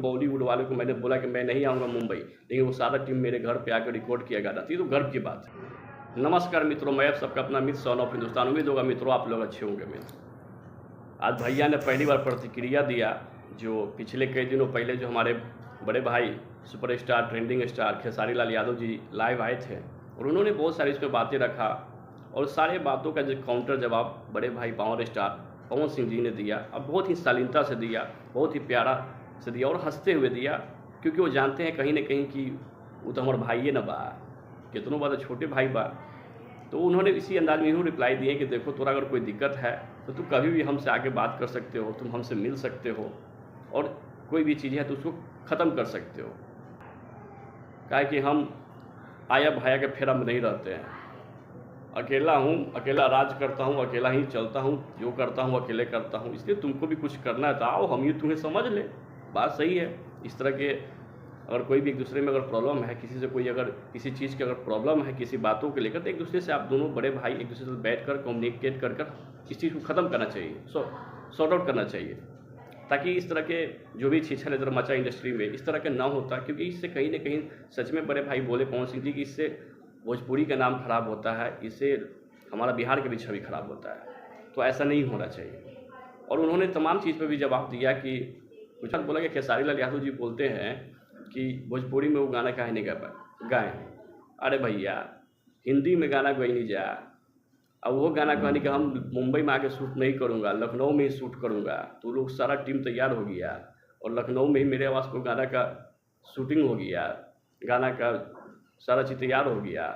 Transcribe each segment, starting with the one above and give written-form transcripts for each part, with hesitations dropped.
बॉलीवुड वालों को मैंने बोला कि मैं नहीं आऊँगा मुंबई, लेकिन वो सारा टीम मेरे घर पे आकर रिकॉर्ड किया गाना। तो ये तो गर्व की बात है। नमस्कार मित्रों, मैं आप सबका अपना मित्र सन ऑफ हिंदुस्तान। उम्मीद होगा मित्रों आप लोग अच्छे होंगे। मित्र, आज भैया ने पहली बार प्रतिक्रिया दिया। जो पिछले कई दिनों पहले जो हमारे बड़े भाई superstar trending star Khesari Lal Yadav ji live आए थे और उन्होंने बहुत सारी इस पर बातें रखा और सारे बातों का जो काउंटर जवाब बड़े भाई पावर स्टार पवन सिंह जी ने दिया। अब बहुत ही शालीनता से दिया, बहुत ही प्यारा से दिया और हंसते हुए दिया, क्योंकि वो जानते हैं कहीं ना कहीं कि वो तो हमारे भाई ना बा, कितनों बात छोटे भाई बा। तो उन्होंने इसी अंदाज में यूँ रिप्लाई दिए कि देखो तोरा अगर कोई दिक्कत है तो तू कभी भी हमसे आके बात कर सकते हो, तुम हमसे मिल सकते हो और कोई भी चीज़ है तो उसको ख़त्म कर सकते हो। क्या कि हम आया भाया के फेरा में नहीं रहते हैं। अकेला हूँ, अकेला राज करता हूँ, अकेला ही चलता हूँ, जो करता हूँ अकेले करता हूँ। इसलिए तुमको भी कुछ करना है तो आओ, हम ये तुम्हें समझ ले। बात सही है। इस तरह के अगर कोई भी एक दूसरे में अगर प्रॉब्लम है, किसी से कोई अगर किसी चीज़ की अगर प्रॉब्लम है, किसी बातों को लेकर, तो एक दूसरे से आप दोनों बड़े भाई एक दूसरे से बैठ कर कम्युनिकेट कर इस चीज़ को ख़त्म करना चाहिए, सॉर्ट आउट करना चाहिए, ताकि इस तरह के जो भी छीछल इधर मचा इंडस्ट्री में इस तरह के ना होता। क्योंकि इससे कहीं ना कहीं सच में बड़े भाई बोले पवन सिंह जी कि इससे भोजपुरी का नाम खराब होता है, इससे हमारा बिहार की भी छवि खराब होता है। तो ऐसा नहीं होना चाहिए। और उन्होंने तमाम चीज़ पर भी जवाब दिया कि कुछ बात बोला कि खेसारी लाल यादव जी बोलते हैं कि भोजपुरी में वो गाना काहे नहीं गाएँ। अरे भैया, हिंदी में गाना कोई नहीं जा। अब वो गाना कहने कि हम मुंबई में आके शूट नहीं करूँगा, लखनऊ में ही शूट करूँगा। तो लोग सारा टीम तैयार हो गया और लखनऊ में ही मेरे आवाज़ को गाना का शूटिंग हो गया, गाना का सारा चीज़ तैयार हो गया।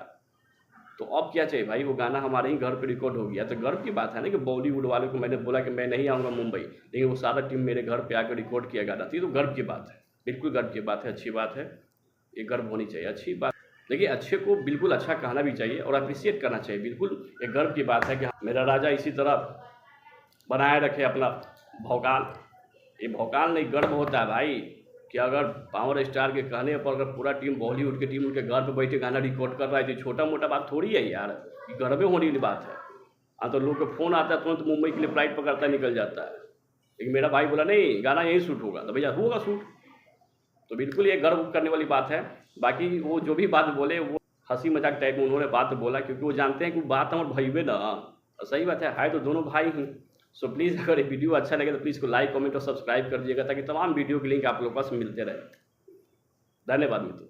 तो अब क्या चाहिए भाई, वो गाना हमारे ही घर पे रिकॉर्ड हो गया। तो गर्व की बात है ना कि बॉलीवुड वालों को मैंने बोला कि मैं नहीं आऊँगा मुंबई, लेकिन वो सारा टीम मेरे घर पे आकर रिकॉर्ड किया गाना। तो ये तो गर्व की बात है, बिल्कुल गर्व की बात है, अच्छी बात है, ये गर्व होनी चाहिए, अच्छी बात। देखिए, अच्छे को बिल्कुल अच्छा कहना भी चाहिए और अप्रिशिएट करना चाहिए। बिल्कुल एक गर्व की बात है कि मेरा राजा इसी तरह बनाए रखे अपना भौकाल। ये भौकाल नहीं, गर्व होता है भाई कि अगर पावर स्टार के कहने पर अगर पूरा टीम बॉलीवुड की टीम उनके घर पे बैठे गाना रिकॉर्ड कर रहा है तो छोटा मोटा बात थोड़ी है यार, ये गर्व होने वाली बात है। हाँ, तो लोग का फ़ोन आता है तुरंत मुंबई के लिए फ्लाइट पकड़ता निकल जाता है। लेकिन मेरा भाई बोला नहीं, गाना यहीं शूट होगा, तो भैया होगा शूट। तो बिल्कुल ये गर्व करने वाली बात है। बाकी वो जो भी बात बोले वो हंसी मजाक टाइप में उन्होंने बात बोला, क्योंकि वो जानते हैं कि बात हमारे भाई ना। सही बात है तो दोनों भाई हैं। सो प्लीज़ अगर ये वीडियो अच्छा लगे तो प्लीज़ को लाइक कमेंट और सब्सक्राइब कर दीजिएगा, ताकि तमाम वीडियो के लिंक आप लोगों के पास मिलते रहे। धन्यवाद मित्रों।